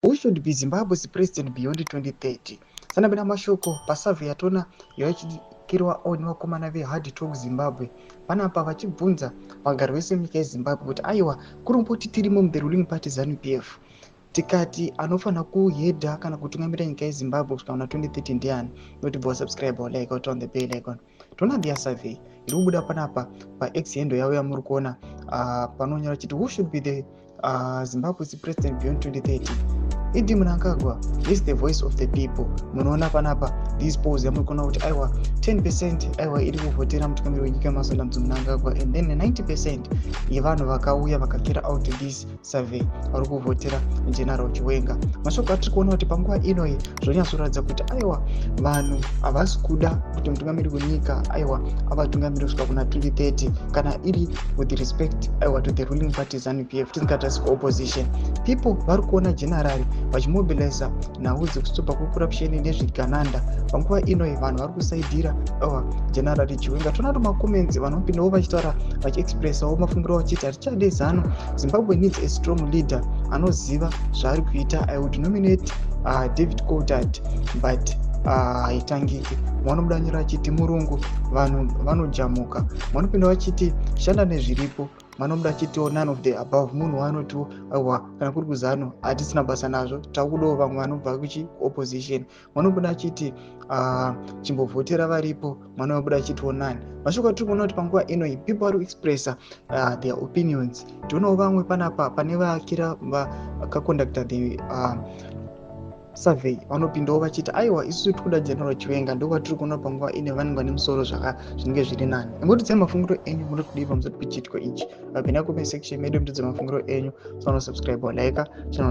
Who should be Zimbabwe's president beyond 2030? Sanabena mashoko pasurvey yatona yaichikirwa oni vakomana veHard Talk Zimbabwe panapa vachibvunza vagari vese munyika yeZimbabwe kuti aiwa kurumboti tirimo the ruling party ZANU-PF tikati anofanira kuhedha kana kutungamirira nyika yeZimbabwe kusvika kuna 2030 ndiani notibva wasubscribe like out on the bell icon. Tona their survey iri kubuda panapa paX handle yavo yamuri kuona panonyora chiti who should be the Zimbabwe's president beyond 2030. Idi Mnangagwa is the voice of the people. Munoona panapa these polls yamuri kuona kuti aiwa 10% aiwa iri kuvhotera mutungamiri wenyika yeMazuva Mnangagwa and then 90% yevanhu vakauya vakakera out this survey vari kuvhotera General Chiwenga. Mashoko atiri kuona kuti panguva inoyi zvonyatsoratidza kuti aiwa vanhu havasi kuda kuti mutungamiri wenyika aiwa avatungamiri kusvika kuna 2030 kana iri with respect aiwa to the ruling party ZANU-PF tisingatarisi opposition. People vari kuona generally vachimobiliza nhau dzekustopa kwecorruption nezvigananda. Panguva inoyi vanhu vari kusaidhira General Chiwenga. Tona kuti macomments vanhu vopindawo vachitaura vachiexpressawo mafungiro vachiti hatichade ZANU. Zimbabwe needs a strong leader anoziva zvaari kuita. I would nominate David Coulthard but haitangiki. Vanobuda nyora achiti murungu vanhu vanojamuka. Vanopinda vachiti shanda nezviripo. Vanobuda achitiwo none of the above. Munhu wanoti kana kuri kuZANU hatisina basa nazvo takudawo vamwe vanobva kuchi-opposition. Vanobuda achiti chimbovhotera varipo. Vanobuda achitiwo none. Mashoko atiri kuona kuti panguva inoyi people vari kuexpressa their opinions. Tionawo vamwe panapa pane vakira vakaconducta the survey vanopindawo vachiti aiwa isusu tikuda General Chiwenga ndo vatiri kuona panguva ine vanhu vane musoro zvinenge zviri nani. Ngotidzai mafungiro enyu muri kudii pamusoro pechitiko ichi. Pindai comment section medu mutidze mafungiro enyu. Subscribe like channel